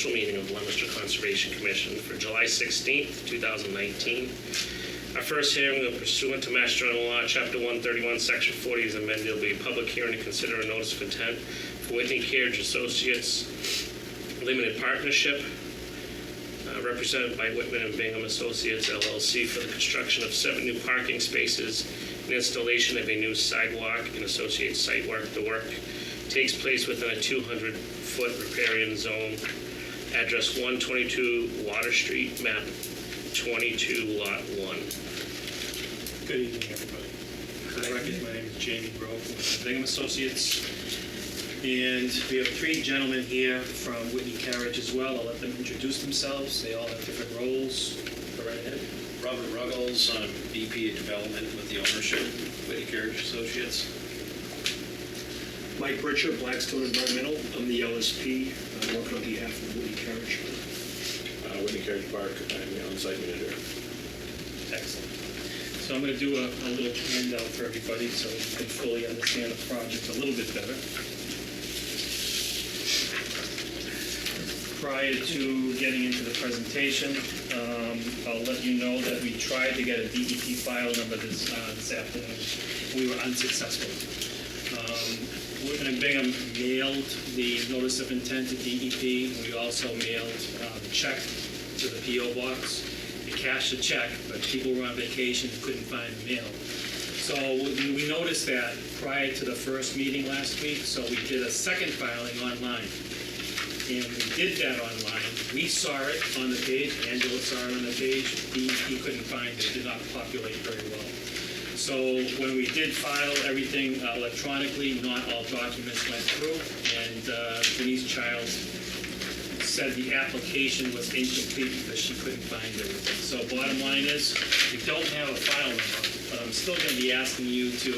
special meeting of Leominster Conservation Commission for July 16th, 2019. Our first hearing will pursuant to Mass General Law, Chapter 131, Section 40 is amended. There will be a public hearing to consider a notice of intent for Whitney Carriage Associates Limited Partnership, represented by Whitman and Bingham Associates, LLC, for the construction of 7 new parking spaces and installation of a new sidewalk and associated site work. The work takes place within a 200-foot riparian zone. Address 122 Water Street, map 22, lot 1. Good evening, everybody. For the record, my name is Jamie Grove with Bingham Associates. And we have 3 gentlemen here from Whitney Carriage as well. I'll let them introduce themselves. They all have different roles. Go right ahead. Robert Ruggles, I'm VP of Development with the ownership, Whitney Carriage Associates. Mike Britcher, Blackstone Environmental. I'm the LSP. I'm working on behalf of Whitney Carriage. Whitney Carriage Park, I'm the on-site manager. Excellent. So I'm going to do a little handout for everybody so you can fully understand the project a little bit better. Prior to getting into the presentation, I'll let you know that we tried to get a DEP file number this afternoon. We were unsuccessful. Whitman and Bingham mailed the notice of intent to DEP. We also mailed the check to the P.O. box. We cashed the check, but people were on vacation and couldn't find the mail. So we noticed that prior to the first meeting last week, so we did a second filing online. And we did that online. We saw it on the page, Angela saw it on the page. DEP couldn't find it, did not populate very well. So when we did file everything electronically, not all documents went through, and Denise Childs said the application was incomplete because she couldn't find everything. So bottom line is, we don't have a file number, but I'm still going to be asking you to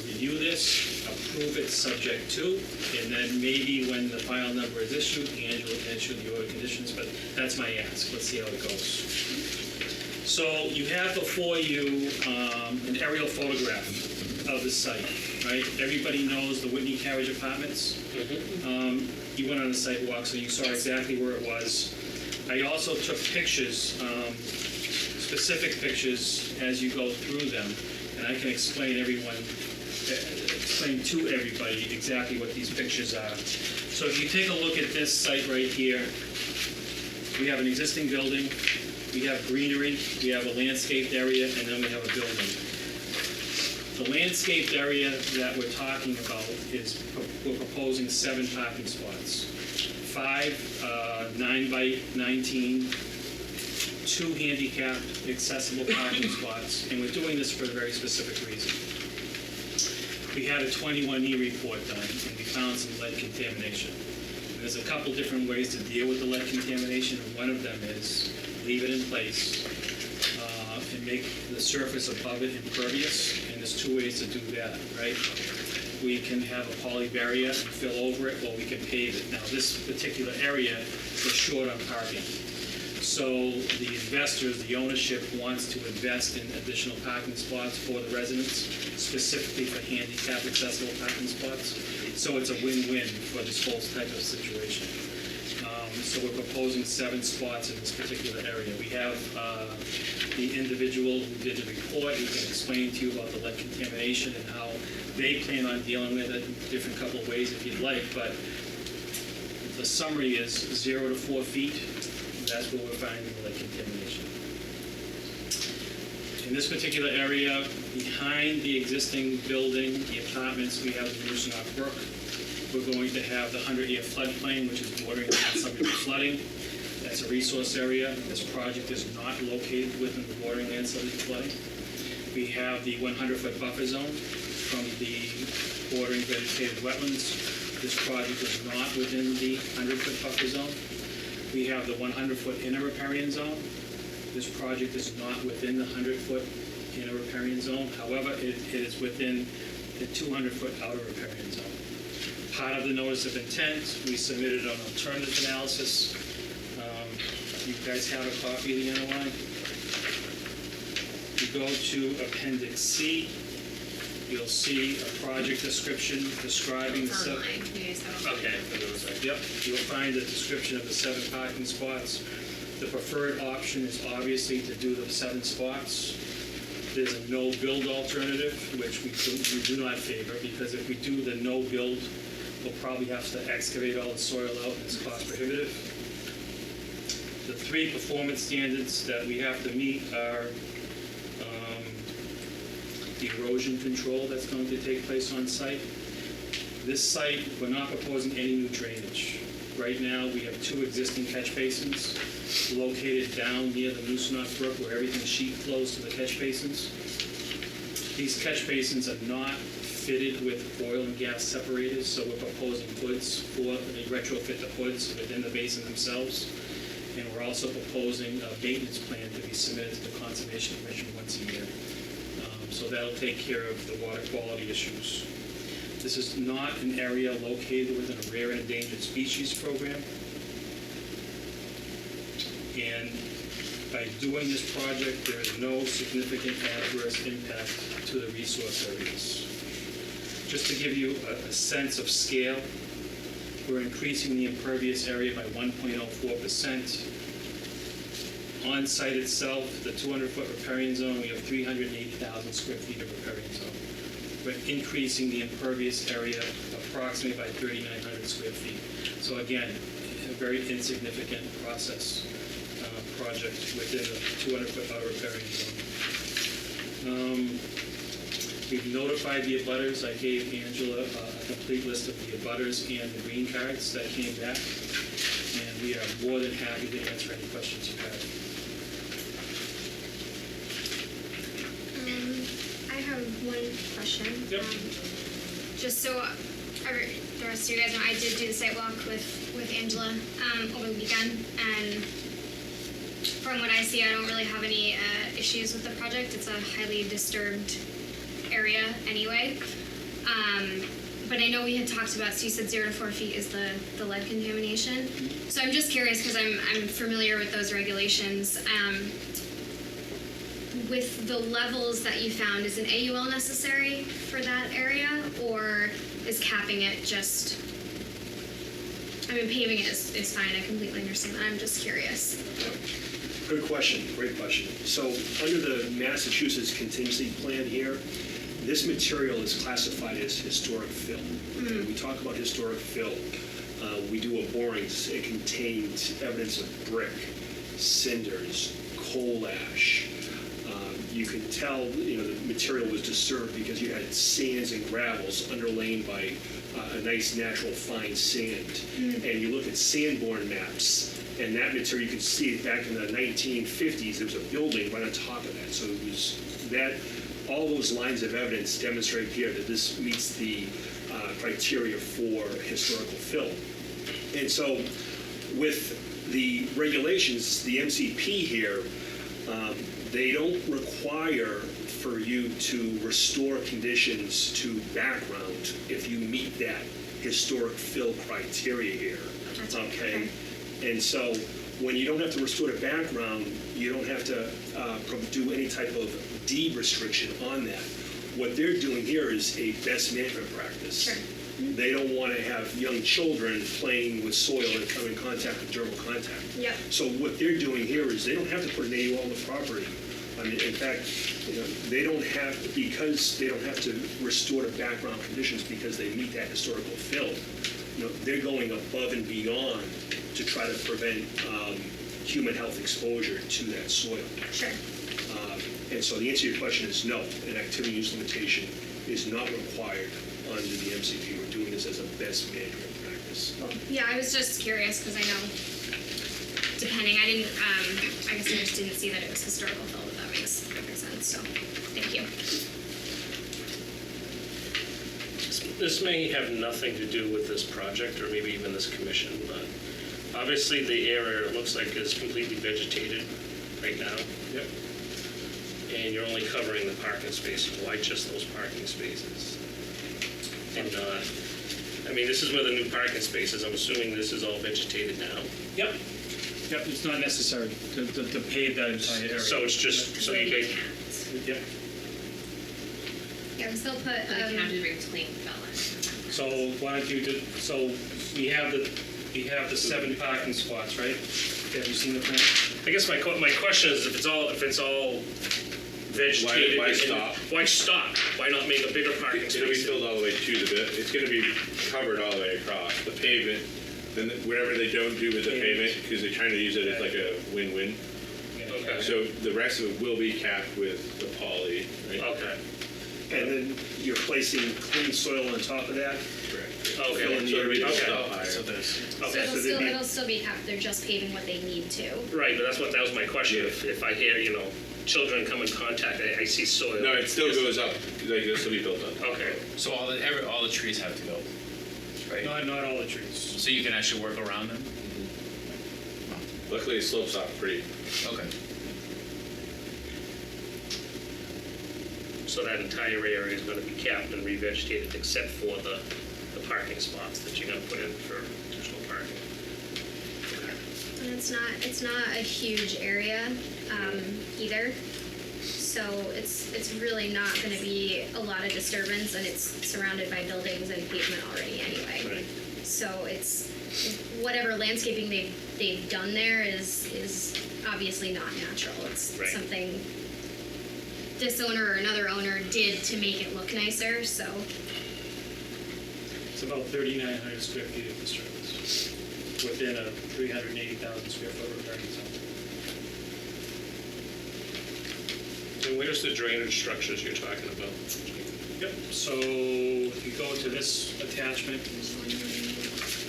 review this, approve it subject to, and then maybe when the file number is issued, Angela can issue the order conditions, but that's my ask. Let's see how it goes. So you have before you an aerial photograph of the site, right? Everybody knows the Whitney Carriage Apartments. You went on a site walk, so you saw exactly where it was. I also took pictures, specific pictures, as you go through them, and I can explain to everybody exactly what these pictures are. So if you take a look at this site right here, we have an existing building, we have greenery, we have a landscaped area, and then we have a building. The landscaped area that we're talking about is, we're proposing 7 parking spots. 5 9x19, 2 handicapped accessible parking spots, and we're doing this for a very specific reason. We had a 21E report done, and we found some lead contamination. And there's a couple different ways to deal with the lead contamination, and one of them is leave it in place and make the surface above it impervious, and there's 2 ways to do that, right? We can have a poly barrier and fill over it, or we can pave it. Now, this particular area is short on parking. So the investors, the ownership wants to invest in additional parking spots for the residents, specifically for handicap accessible parking spots. So it's a win-win for this whole type of situation. So we're proposing 7 spots in this particular area. We have the individual who did the report. He can explain to you about the lead contamination and how they plan on dealing with it in different couple of ways if you'd like. But the summary is 0 to 4 feet. That's where we're finding the lead contamination. In this particular area, behind the existing building, the apartments, we have the Moosonock Brook. We're going to have the 100-year floodplain, which is bordering on subject to flooding. That's a resource area. This project is not located within the bordering land subject to flooding. We have the 100-foot buffer zone from the bordering vegetated wetlands. This project is not within the 100-foot buffer zone. We have the 100-foot inner riparian zone. This project is not within the 100-foot inner riparian zone. However, it is within the 200-foot outer riparian zone. Part of the notice of intent, we submitted an alternative analysis. You guys have a copy of the NOI? You go to Appendix C, you'll see a project description describing the It's seven. online. You guys have it. Okay, I know it's like- Yep, you'll find a description of the 7 parking spots. The preferred option is obviously to do the 7 spots. There's a no-build alternative, which we do not favor, because if we do the no-build, we'll probably have to excavate all the soil out, and it's cost prohibitive. The 3 performance standards that we have to meet are the erosion control that's going to take place on site. This site, we're not proposing any new drainage. Right now, we have 2 existing catch basins located down near the Moosenaut Brook where everything sheet flows to the catch basins. These catch basins are not fitted with oil and gas separators, so we're proposing hoods for, they retrofit the hoods within the basin themselves. And we're also proposing a maintenance plan to be submitted to the Conservation Commission once a year. So that'll take care of the water quality issues. This is not an area located within a rare and endangered species program. And by doing this project, there is no significant adverse impact to the resource areas. Just to give you a sense of scale, we're increasing the impervious area by 1.04%. On site itself, the 200-foot riparian zone, we have 380,000 square feet of riparian zone. We're increasing the impervious area approximately by 3,900 square feet. So again, a very insignificant project within a 200-foot riparian zone. We've notified the abutters. I gave Angela a complete list of the abutters and the green cards that came back. And we are more than happy to answer any questions you have. I have one question. Yep. Just so the rest of you guys know, I did do the site walk with Angela over the weekend, and from what I see, I don't really have any issues with the project. It's a highly disturbed area anyway. But I know we had talked about, so you said 0 to 4 feet is the lead contamination. So I'm just curious, because I'm familiar with those regulations. With the levels that you found, is an AUL necessary for that area, or is capping it just, I mean, paving it is fine, I completely understand that, I'm just curious. Good question, great question. So under the Massachusetts contingency plan here, this material is classified as historic fill. When we talk about historic fill, we do a boring. It contains evidence of brick, cinders, coal ash. You can tell, the material was disturbed because you had sands and gravels underlain by a nice natural fine sand. And you look at Sanborn maps, and that material, you can see it back in the 1950s. There was a building right on top of that. So it was that, all those lines of evidence demonstrate here that this meets the criteria for historical fill. And so with the regulations, the MCP here, they don't require for you to restore conditions to background if you meet that historic fill criteria here. Okay? And so when you don't have to restore to background, you don't have to do any type of deed restriction on that. What they're doing here is a best management practice. Sure. They don't want to have young children playing with soil and come in contact with dermal contact. Yep. So what they're doing here is they don't have to put an AUL on the property. I mean, in fact, they don't have, because they don't have to restore to background conditions because they meet that historical fill. They're going above and beyond to try to prevent human health exposure to that soil. Sure. And so the answer to your question is no, an activity use limitation is not required under the MCP. We're doing this as a best management practice. Yeah, I was just curious because I know, depending, I guess I just didn't see that it was historical fill, but that makes perfect sense, so, thank you. This may have nothing to do with this project, or maybe even this commission, but obviously the area, it looks like, is completely vegetated right now. Yep. And you're only covering the parking spaces. Why just those parking spaces? And I mean, this is where the new parking spaces, I'm assuming this is all vegetated now. Yep. Yep, it's not necessary to pave that entire area. So it's just, so you Maybe can, can't. Yep. Yeah, because they'll put, But they can have to bring clean fill in. So why don't you do, so we have the 7 parking spots, right? Have you seen the plan? I guess my question is, if it's all vegetated. Why stop? Why stop? Why not make a bigger parking It'll be space? filled all the way to the bit. It's gonna be covered all the way across. The pavement, then whatever they don't do with the pavement, because they're trying to use it as like a win-win. Okay. So the rest of it will be capped with the poly, right? Okay. And then you're placing clean soil on top of that? Correct. Okay. Fill in the So it'll be area. a Okay. little higher. So there's, so Okay. it'll still be capped, they're just paving what they need to. Right, but that was my question. If I hear, children come in contact, I see soil. No, it still goes up, like this will be built up. Okay. So all the trees have to go, right? Not all the trees. So you can actually work around them? Luckily, it slopes off pretty. Okay. So that entire area is going to be capped and revegetated except for the parking spots that you're going to put in for additional parking. And it's not a huge area either, so it's really not going to be a lot of disturbance, and it's surrounded by buildings and pavement already anyway. Right. So it's whatever landscaping they've done there is obviously not natural. It's Right. something this owner or another owner did to make it look nicer. So It's about 3,900 square feet of disturbance within a 380,000 square foot recurring zone. And where's the drainage structures you're talking about? Yep, so if you go to this attachment,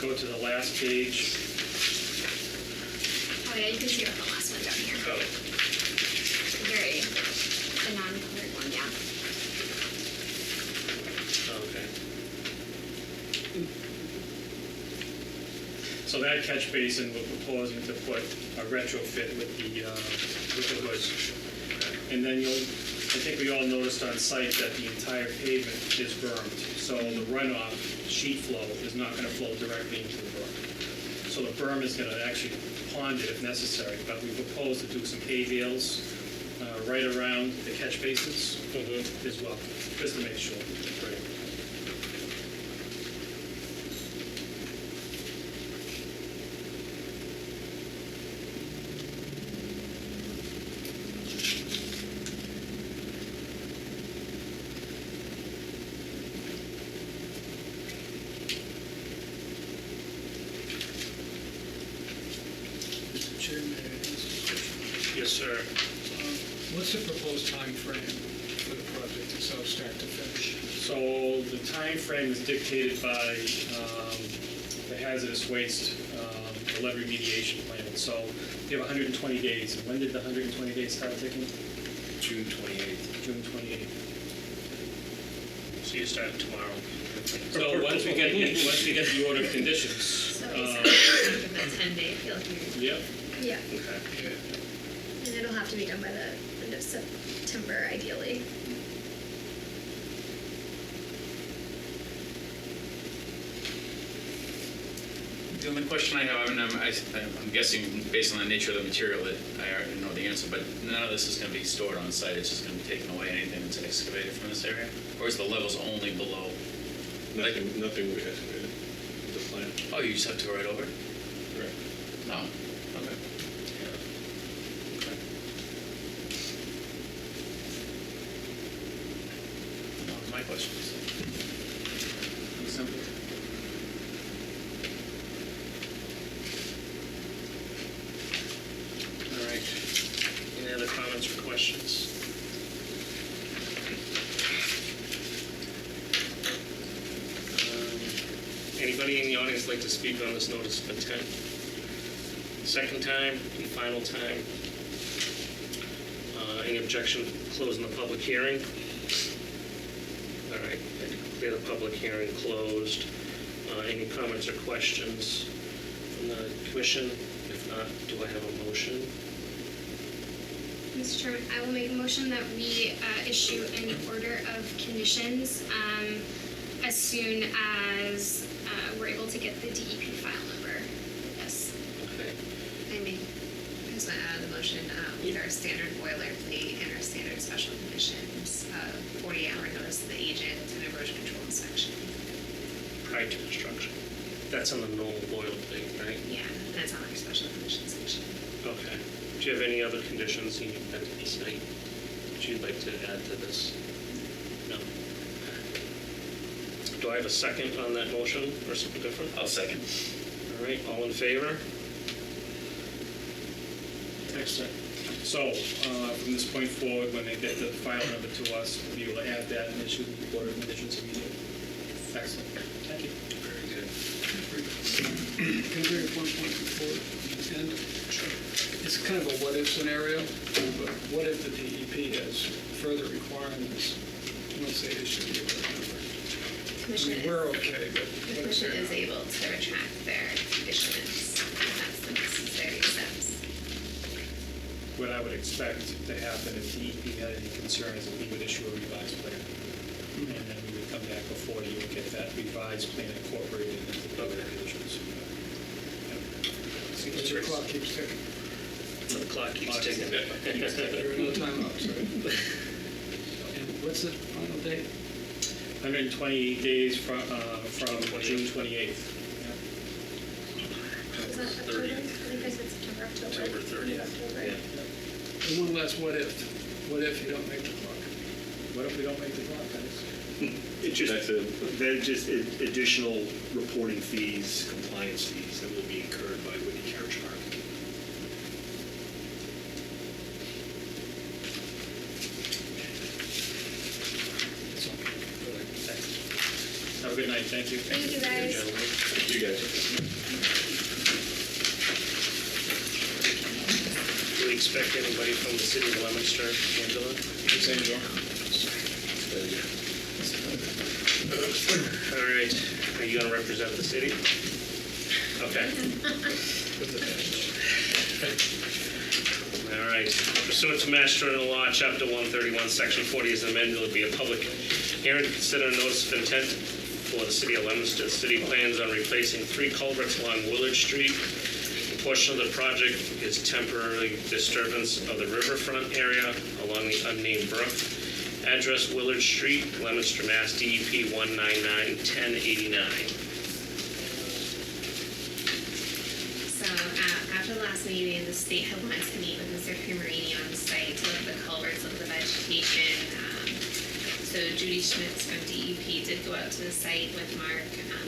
go to the last page. oh yeah, you can see it on the last one down here. Oh, The non-colored one, yeah. okay. So that catch basin, we're proposing to put a retrofit with the hood. And then I think we all noticed on site that the entire pavement is bermed. So the runoff sheet flow is not going to flow directly into the berm. So the berm is going to actually pond it if necessary, but we propose to do some hay bales right around the catch basins as well, just to make sure. Right. Mr. Chairman, may I ask a question? Yes, sir. What's the proposed time frame for the project itself, start to finish? So the time frame is dictated by the hazardous waste, the lead remediation plan. So you have 120 days. And when did the 120 days start ticking? June 28th. June 28th. So you start tomorrow. So once we get the order of conditions. So basically, after the 10-day appeal period. Yep. Yeah, Okay. and it'll have to be done by the end of September ideally. The only question I have, I'm guessing based on the nature of the material that I already know the answer, but none of this is going to be stored on site. It's just going to be taken away, anything that's excavated from this area? Or is the levels only below? Nothing we excavated. The plan. Oh, you just have to go right over it? Correct. No. Okay. That was my question. Simple. All right. Any other comments or questions? Anybody in the audience like to speak on this notice of intent? Second time and final time. Any objection to closing the public hearing? All right, I declare the public hearing closed. Any comments or questions from the commission? If not, do I have a motion? Mr. Chairman, I will make a motion that we issue an order of conditions as soon as we're able to get the DEP file number with this. Okay. I mean, I just want to add the motion with our standard boilerplate and our standard special conditions, 48-hour notice to the prior to construction. That's on the normal boilerplate, right? Yeah, that's on our special condition section. Okay. Do you have any other conditions you need at the site that you'd like to add to this? No? Do I have a second on that motion or something different? I'll second. All right, all in favor? Excellent. So, from this point forward, when they get the file number to us, we'll be able to add that and issue the order of conditions immediately. Excellent. Thank you. Very good. Can I bring up one point before the end? Sure. It's kind of a what-if scenario, but what if the DEP has further requirements once they issue the order number? I Commission mean, is, we're okay, but the what if commission they're is not? able to retract their issuance if that's the necessary steps. What I would expect to happen if DEP had any concerns, is we would issue a revised plan. And then we would come back before you and get that revised plan incorporated into the regulations. But your clock keeps ticking. The clock keeps ticking. You're in no time out, sorry. And what's the final date? 128 days from June 28th. Is that October? I think I said September, October. October 30th. October. Yeah. And one last what if? What if you don't make the clock? What if we don't make the clock, guys? It just, That's it. they're just additional reporting fees, compliance fees that will be incurred by Whitney Carriage Park. That's all. Have a good night, thank you. Thank you, guys. Gentlemen. You guys. Do we expect anybody from the city of Leominster, Angela? All right, are you gonna represent the city? Okay. All right, pursuant to Mass General Law, Chapter 131, Section 40 as amended, will be a public hearing to consider a notice of intent for the city of Leominster. The city plans on replacing 3 culverts along Willard Street. A portion of the project is temporary disturbance of the riverfront area along the unnamed brook. Address Willard Street, Leominster, Mass. DEP 199-1089. So after the last meeting, the state had wanted to meet with Mr. Primarini on the site to look at the culverts, look at the vegetation. So Judy Schmitz from DEP did go out to the site with Mark.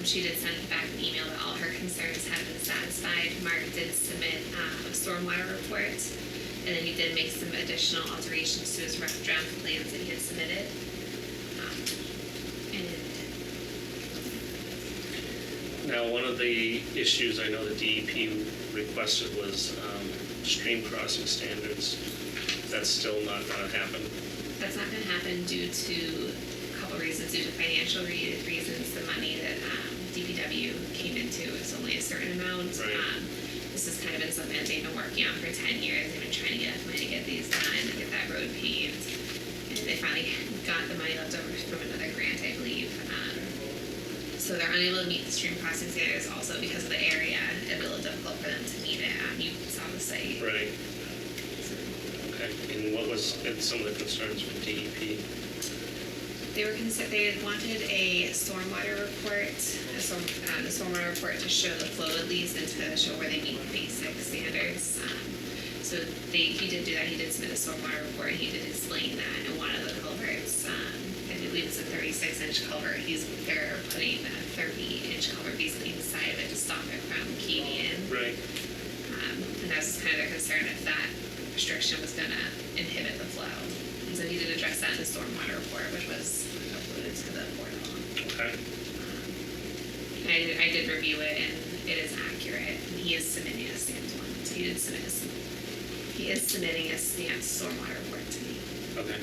She did send back an email that all her concerns had been satisfied. Mark did submit a stormwater report, and then he did make some additional alterations to his rough draft plans that he had submitted. And Now, one of the issues I know the DEP requested was stream crossing standards. That's still not going to happen. that's not gonna happen due to a couple reasons, due to financial reasons. The money that DPW came into is only a certain amount. Right. This has kind of been something that they've been working on for 10 years. They've been trying to get enough money to get these done and get that road paved. And they finally got the money left over from another grant, I believe. So they're unable to meet the stream crossing standards also because of the area. It's a little difficult for them to meet it. You saw the site. Right. Okay. And what was some of the concerns from DEP? They had wanted a stormwater report, the stormwater report to show the flow at least and to show where they meet basic standards. So he did do that. He did submit a stormwater report. And he did explain that in one of the culverts. I believe it's a 36-inch culvert. They're putting a 30-inch culvert basically inside of it to stop it from caving in. Right. And that's kind of their concern if that restriction was going to inhibit the flow. And so he did address that in the stormwater report, which was uploaded to the portal. Okay. I did review it, and it is accurate. And he is submitting a stamped one. So he is submitting a stamped stormwater report to me. Okay.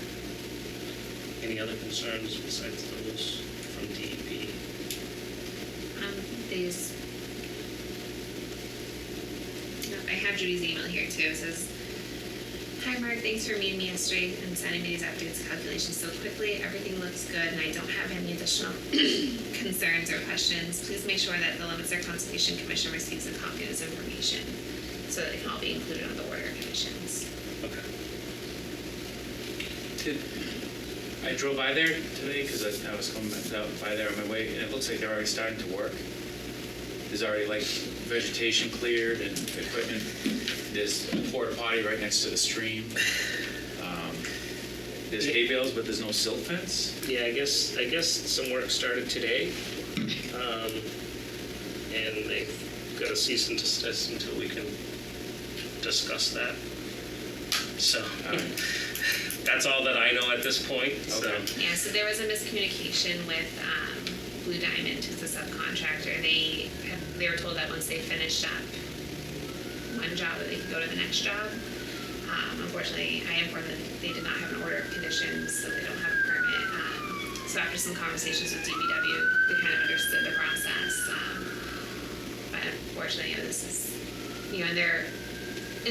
Any other concerns besides those from DEP? I have Judy's email here too. It says, "Hi Mark, thanks for meeting me yesterday and sending me these updates and calculations so quickly. Everything looks good and I don't have any additional concerns or questions. Please make sure that the Leominster Conservation Commission receives a copy of this information so that it can all be included on the order of conditions." Okay. I drove by there today because I was coming by there on my way, and it looks like they're already starting to work. There's already like vegetation cleared and equipment. There's a porta potty right next to the stream. There's hay bales, but there's no silt fence. Yeah, I guess some work started today, and they've got a cease and desist until we can discuss that. So that's all that I know at this point. So. Okay. Yeah, so there was a miscommunication with Blue Diamond, who's the subcontractor. They were told that once they finished up one job, that they could go to the next job. Unfortunately, I informed them they did not have an order of conditions, so they don't have a permit. So after some conversations with DPW, they kind of understood the process. But unfortunately, this is, in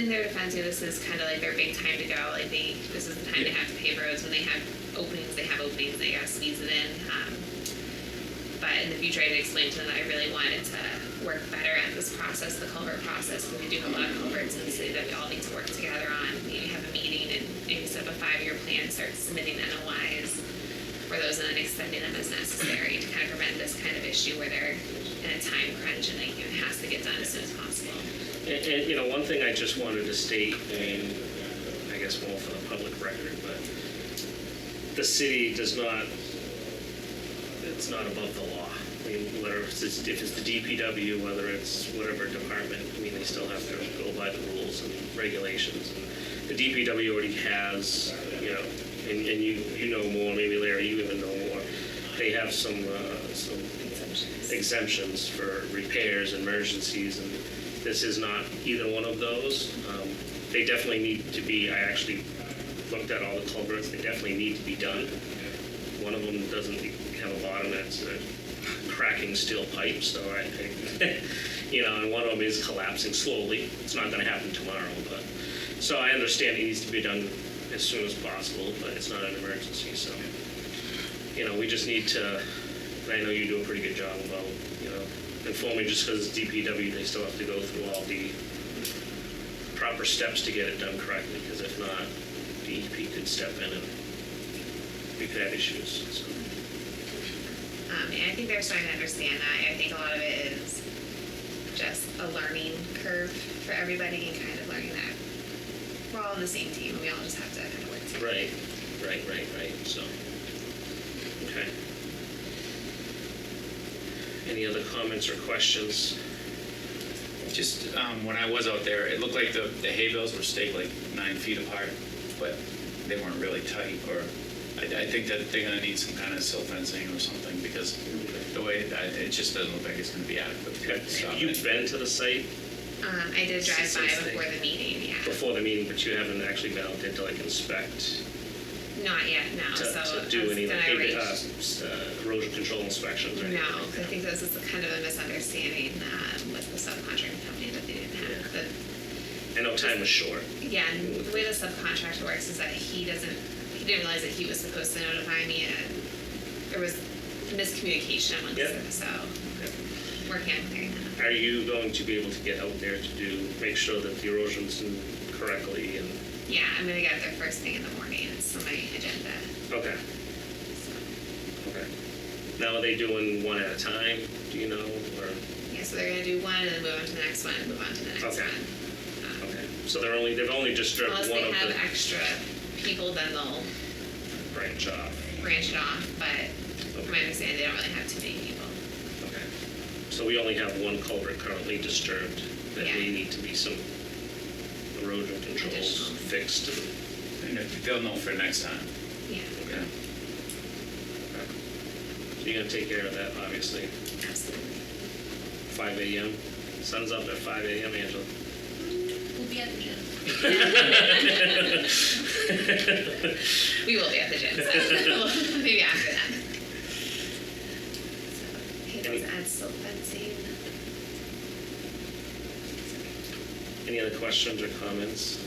their defense, this is kind of like their big time to go. Like this is the time they have to pave roads. When they have openings, they gotta squeeze it in. But in the future, I did explain to them that I really wanted to work better at this process, the culvert process, because we do have a lot of culverts in the city that we all need to work together on. Maybe have a meeting and maybe set up a 5-year plan, start submitting NOIs for those, and then extending them as necessary to kind of prevent this kind of issue where they're in a time crunch and it has to get done as soon as possible. And one thing I just wanted to state, and I guess more for the public record, but the city does not, it's not above the law. I mean, whether if it's the DPW, whether it's whatever department, I mean, they still have to go by the rules and regulations. And the DPW already has, and you know more, maybe Larry, you even know more. They have some exemptions for repairs, emergencies, and this is not either one of those. They definitely need to be, I actually looked at all the culverts, they definitely need to be done. One of them doesn't have a bottom, that's a cracking steel pipe, so and one of them is collapsing slowly. It's not gonna happen tomorrow, but, so I understand it needs to be done as soon as possible, but it's not an emergency, so. We just need to, and I know you do a pretty good job about, informing, just because it's DPW, they still have to go through all the proper steps to get it done correctly, because if not, DEP could step in and we could have issues, so. And I think they're starting to understand that. I think a lot of it is just a learning curve for everybody and kind of learning that we're all on the same team and we all just have to kind of work together. Right, so, okay. Any other comments or questions? Just when I was out there, it looked like the hay bales were staked like 9 feet apart, but they weren't really tight. Or I think that they're going to need some kind of silt fencing or something, because the way it just doesn't look like it's going to be adequate. Have you been to the site I did drive by before the meeting, yeah. before the meeting, but you haven't actually been out there to inspect? Not yet, no. To do any erosion control inspections or anything? No, I think this is kind of a misunderstanding with the subcontracting company that they didn't have. I know time was short. Yeah, and the way the subcontractor works is that he didn't realize that he was supposed to notify me, and there was miscommunication amongst them, so working on clearing that up. Are you going to be able to get out there to make sure that the erosion's done correctly? And Yeah, I'm going to get there first thing in the morning. It's on my agenda. okay. Now, are they doing one at a time, do you know, or? Yeah, so they're going to do one and then move on to the next one and move on to the next Okay. one. Okay, so they've only disturbed Unless one they of have the extra people, then they'll branch off. branch it off, but from my understanding, they don't really have too many people. Okay. So we only have one culvert currently disturbed, that Yeah. may need to be some erosion controls Additional. fixed. And they'll know for next time. Yeah, Okay. So you're gonna take care of that, obviously. absolutely. 5 a.m. Sun's up at 5 a.m., Angela. We'll be at the gym. We will be at the gym, so maybe after that. So, hey, does add silt fencing? Any other questions or comments?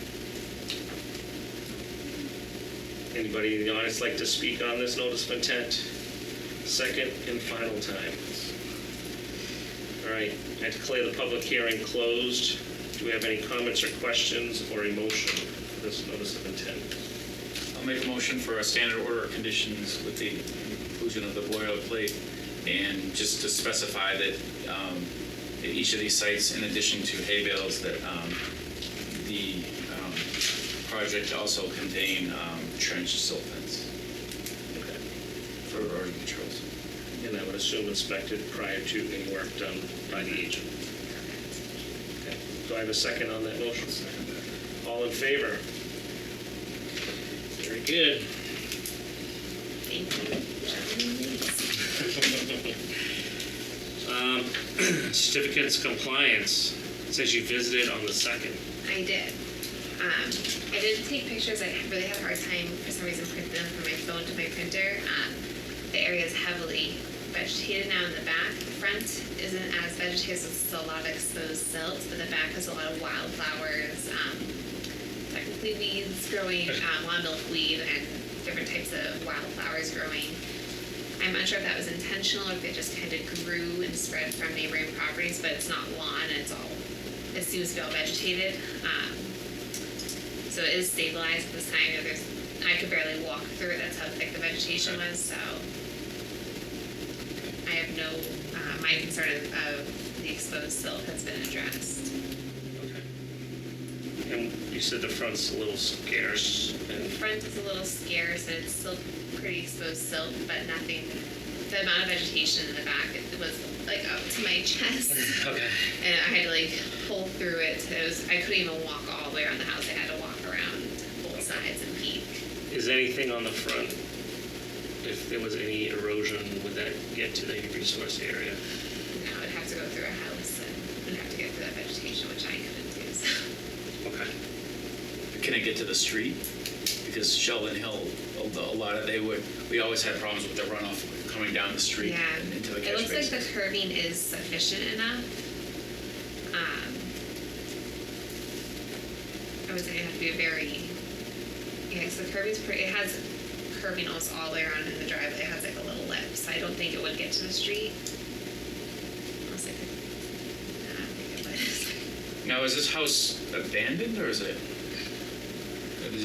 Anybody in the audience like to speak on this notice of intent? Second and final time. All right, I declare the public hearing closed. Do we have any comments or questions or a motion for this notice of intent? I'll I'll make a motion for a standard order of conditions with the inclusion of the boilerplate, and just to specify that at each of these sites, in addition to hay bales, that the project also contain trench silt fence for erosion controls. And I would assume inspected prior to any work done by the agent. Okay. Do I have a second on that motion? All in favor? Very good. Thank you. Certificates of compliance. It says you visited on the 2nd. I did. I did take pictures. I really had a hard time, for some reason, printing them from my phone to my printer. The area is heavily vegetated now in the back. The front isn't as vegetated, so it's still a lot of exposed silt, but the back has a lot of wildflowers, technically weeds growing, a lot of milkweed and different types of wildflowers growing. I'm unsure if that was intentional or if it just kind of grew and spread from neighboring properties, but it's not lawn, and it seems to be all vegetated. So it is stabilized at this time. I could barely walk through it, that's how thick the vegetation was, so I have no, my concern of the exposed silt has been addressed. Okay. And you said the front's a little scarce. The front is a little scarce, and it's still pretty exposed silt, but nothing, the amount of vegetation in the back, it was like up to my chest. Okay. And I had to like pull through it. I couldn't even walk all the way around the house. I had to walk around both sides and peek. Is anything on the front, if there was any erosion, would that get to the resource area? No, I'd have to go through a house and I'd have to get through that vegetation, which I couldn't do. So. Okay. Can it get to the street? Because Sheldon Hill, we always had problems with the runoff coming down the street Yeah, and into the it catch looks basin. like the curbing is sufficient enough. I would say it have to be a very, so the curbing's pretty, it has curbing almost all the way around in the driveway. It has like a little lip, so I don't think it would get to the street. Unless I could, I don't think it would. Now, is this house abandoned, or is it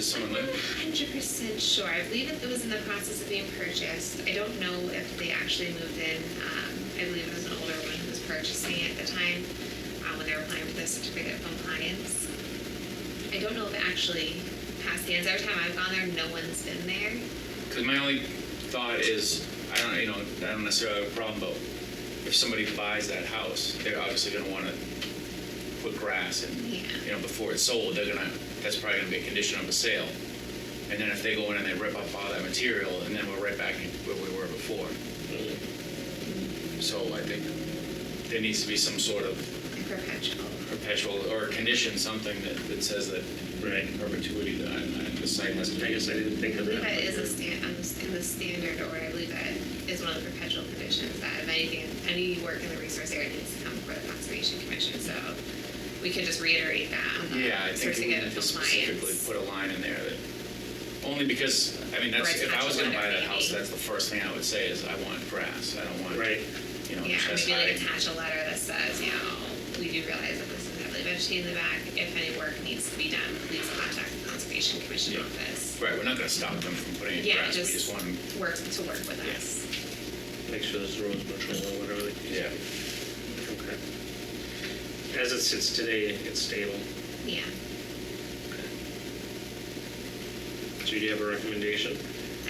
someone I'm living? not 100% sure. I believe it was in the process of being purchased. I don't know if they actually moved in. I believe it was an older woman who was purchasing it at the time when they were applying for the certificate of compliance. I don't know if it actually passed the ends. Every time I've gone there, no one's been there. Because my only thought is, I don't necessarily have a problem, but if somebody buys that house, they're obviously going to want to put grass in. Yeah. Before it's sold, that's probably going to be a condition of the sale. And then if they go in and they rip up all that material, and then we're right back where we were before. So I think there needs to be some sort of perpetual or condition, something that says that in perpetuity the site has to be. I guess I didn't think I of believe that. that is in the standard order. I believe that is one of the perpetual conditions that if any work in the resource area needs to come before the Conservation Commission. So we could just reiterate that on the Yeah, I think we certificate need of to specifically compliance. put a line in there that, only because, that's, if I was gonna buy that house, Maybe. that's the first thing I would say is I want grass, I don't want, Right. Yeah, chest maybe high. like attach a letter that says, we do realize that this is heavily vegetated in the back. If any work needs to be done, please contact the Conservation Commission office. Right, we're not gonna stop them from putting in Yeah, grass, we just just want them, work with Yeah. us. Make sure there's road control or whatever. yeah. Okay. As it sits today, it's stable. Yeah. So do you have a recommendation?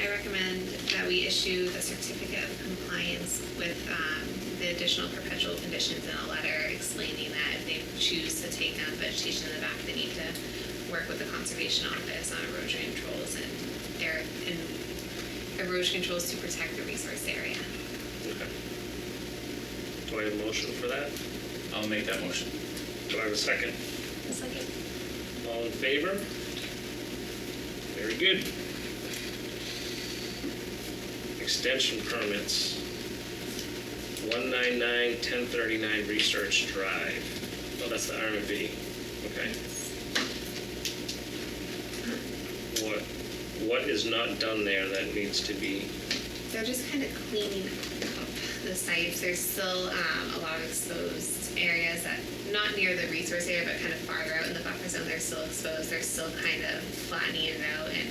I recommend that we issue the certificate of compliance with the additional perpetual conditions in a letter explaining that if they choose to take down the vegetation in the back, they need to work with the Conservation Office on erosion controls and erosion controls to protect the resource area. Okay. Do I have a motion for that? I'll make that motion. Do I have a second? A second. All in favor? Very good. Extension permits. 199-1039 Research Drive. Oh, that's the R&B. Okay. What is not done there that needs to be? They're just kind of cleaning up the sites. There's still a lot of exposed areas that, not near the resource area, but kind of farther out in the buffer zone, they're still exposed. They're still kind of flattening it out and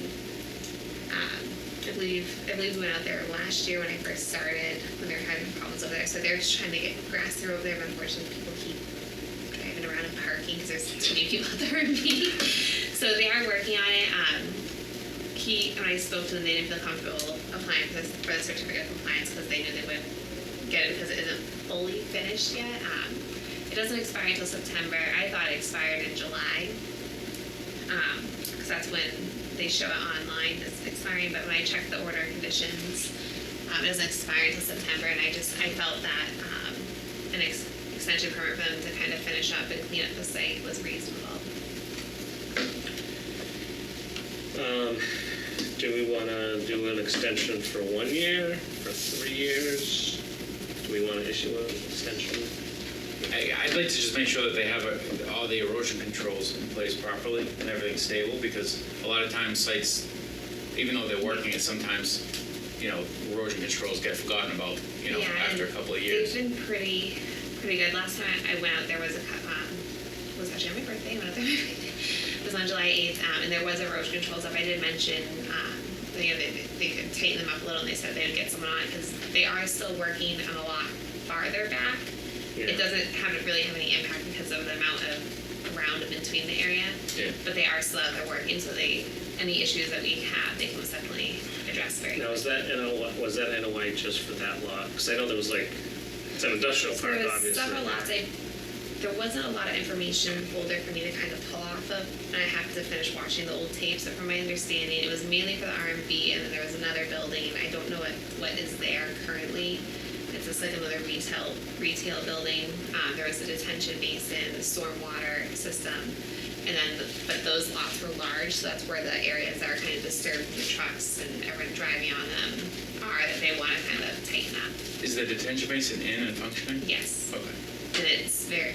believe we went out there last year when I first started, when they were having problems over there. So they're just trying to get grass through over there, but unfortunately people keep driving around and parking because there's too many people out there for me. So they are working on it. When I spoke to them, they didn't feel comfortable applying for the certificate of compliance because they knew they would get it because it isn't fully finished yet. It doesn't expire until September. I thought it expired in July because that's when they show it online as expiring. But when I checked the order conditions, it doesn't expire until September, and I felt that an extension permit for them to kind of finish up and clean up the site was reasonable. Do we want to do an extension for 1 year, for 3 years? Do we want to issue an extension? I'd like to just make sure that they have all the erosion controls in place properly and everything's stable, because a lot of times sites, even though they're working it, sometimes, erosion controls get forgotten about, after a couple of years. They've been pretty good. Last time I went out, there was was actually on my birthday. I went out there. It was on July 8th, and there was erosion controls up. I did mention, they could tighten them up a little, and they said they would get someone on it because they are still working on a lot farther back. Yeah. It doesn't really have any impact because of the amount of ground in between the area. Yeah. But they are still out there working, so any issues that we have, they can most definitely address very Now, was that NOI just for that lot? Because I know there was it's an industrial So park, there was obviously. several lots. There wasn't a lot of information folder for me to kind of pull off of, and I have to finish watching the old tapes. So from my understanding, it was mainly for the RMV, and then there was another building. I don't know what is there currently. It's just like another retail building. There was a detention basin, a stormwater system, and then but those lots were large, so that's where the areas that are kind of disturbed with the trucks and everyone driving on them are that they want to kind of tighten up. Is the detention basin in and functioning? Yes. Okay. And it's very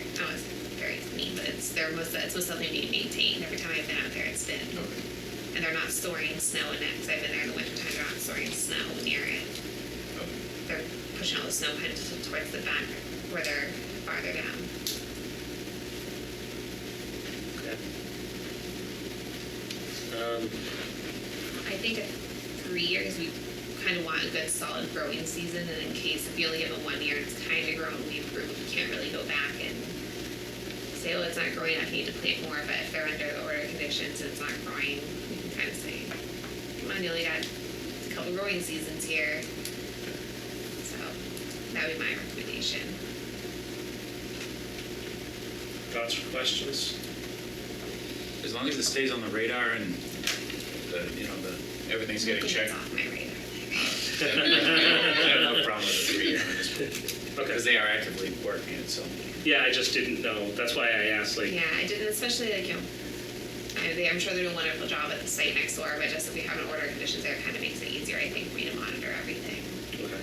clean, but it's supposed to being maintained. Every time I've been out there, it's been. Okay. And they're not storing snow in it, because I've been there in the wintertime, they're not storing snow near it. Okay. They're pushing all the snow kind of towards the back where they're farther down. Okay. I think at 3 years, we kind of want a good solid growing season, and in case if you only give it 1 year, it's kind of grown, we improve, we can't really go back and say, oh, it's not growing enough, you need to plant more. But if they're under the order conditions and it's not growing, we can kind of say, come on, you only got a couple growing seasons here. So that would be my recommendation. Thoughts or questions? As long as it stays on the radar and everything's getting It's checked. off my radar. I have no problem with the 3 year on this one. Okay. Because they are actively working it, so. Yeah, I just didn't know. That's why I asked, Yeah, I didn't, especially I'm sure they're doing a wonderful job at the site next door, but just if we have an order of conditions there, it kind of makes it easier, I think, for me to monitor everything. Okay.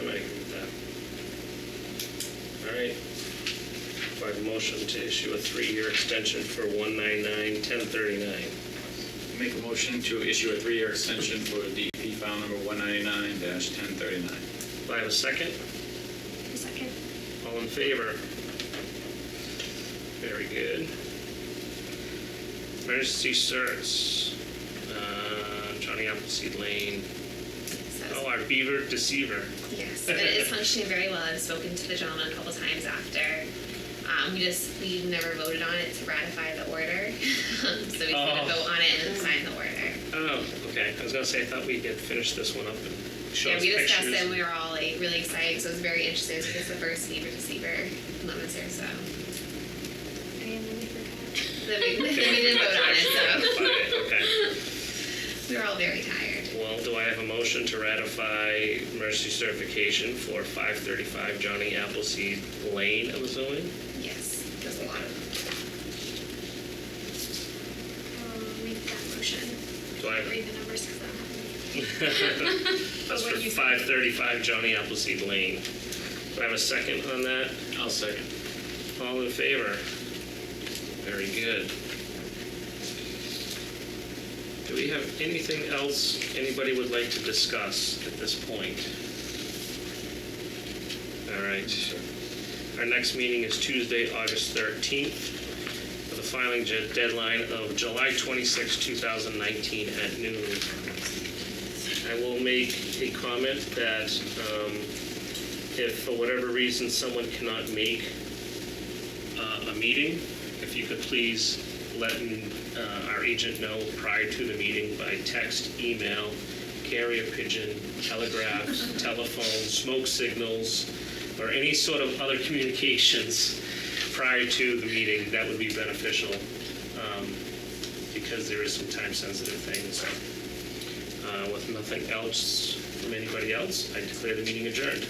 I might agree with that. All right. Do I have a motion to issue a 3-year extension for 199-1039? Make a motion to issue a 3-year extension for DEP file number 199-1039. Do I have a second? A second. All in favor? Very good. Emergency certs. Johnny Appleseed Lane. So, Oh, our beaver deceiver. yes, and it is functioning very well. I've spoken to the gentleman a couple times after. We never voted on it to ratify the order. So we Oh. vote on it and then sign the order. Oh, okay. I was gonna say, I thought we had finished this one up and show Yeah, us we discussed pictures. it and we were all really excited, so it was very interesting. It's the first beaver deceiver in Leominster, so. I really forgot. Then we didn't vote on it, so. Okay. We were all very tired. Well, do I have a motion to ratify emergency certification for 535 Johnny Appleseed Lane, I'm assuming? Yes, there's a lot of them. I'll make that motion. Do I- Read the numbers because I don't have any. That's what for you said. 535 Johnny Appleseed Lane. Do I have a second on that? I'll second. All in favor? Very good. Do we have anything else anybody would like to discuss at this point? All right. Our next meeting is Tuesday, August 13th, with a filing deadline of July 26, 2019 at noon. I will make a comment that if for whatever reason someone cannot make a meeting, if you could please let our agent know prior to the meeting by text, email, carrier pigeon, telegraph, telephone, smoke signals, or any sort of other communications prior to the meeting, that would be beneficial, because there is some time-sensitive things. With nothing else from anybody else, I declare the meeting adjourned.